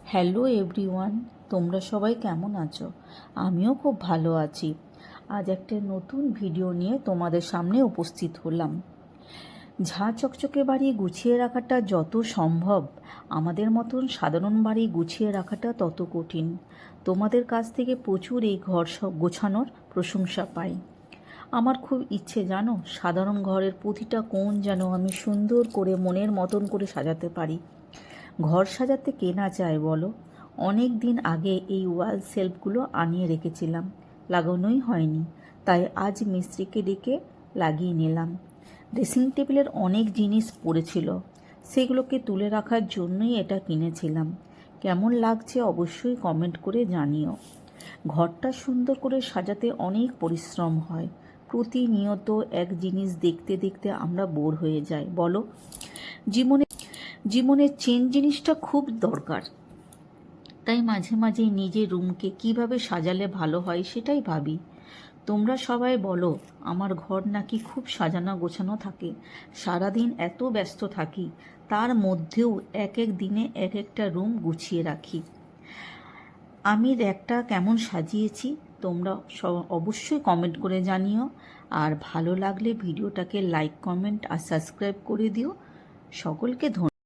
Hello everyone, তোমরা সবাই কেমন আছো? আমিও খুব ভালো আছি। আজ একটা নতুন ভিডিও নিয়ে তোমাদের সামনে উপস্থিত হলাম। ঝাঁ চকচকে বাড়ি গুছিয়ে রাখাটা যত সম্ভব, আমাদের মতন সাধারণ বাড়ি গুছিয়ে রাখাটা তত কঠিন। তোমাদের কাছ থেকে প্রচুর এই ঘর গোছানোর প্রশংসা পাই। আমার খুব ইচ্ছে জানো, সাধারণ ঘরের প্রতিটা কোণ যেন আমি সুন্দর করে মনের মতন করে সাজাতে পারি। ঘর সাজাতে কে না চায় বলো? অনেক দিন আগে এই ওয়াল সেলফগুলো আনিয়ে রেখেছিলাম, লাগানোই হয়নি, তাই আজ মিস্ত্রিকে ডেকে লাগিয়ে নিলাম। ড্রেসিং টেবিলের অনেক জিনিস পড়েছিল, সেগুলোকে তুলে রাখার জন্যই এটা কিনেছিলাম। কেমন লাগছে অবশ্যই কমেন্ট করে জানিও। ঘরটা সুন্দর করে সাজাতে অনেক পরিশ্রম হয়। প্রতিনিয়ত এক জিনিস দেখতে দেখতে আমরা বোর হয়ে যাই বলো। জীবনে চেঞ্জ জিনিসটা খুব দরকার। তাই মাঝে মাঝে নিজের রুমকে কিভাবে সাজালে ভালো হয় সেটাই ভাবি। তোমরা সবাই বলো আমার ঘর নাকি খুব সাজানো গোছানো থাকে। সারাদিন এত ব্যস্ত থাকি, তার মধ্যেও এক এক দিনে এক একটা রুম গুছিয়ে রাখি। আমি একটা কেমন সাজিয়েছি তোমরা অবশ্যই কমেন্ট করে জানিও। আর ভালো লাগলে ভিডিওটাকে লাইক, কমেন্ট আর সাবস্ক্রাইব করে দিও। সকলকে ধন্যবাদ।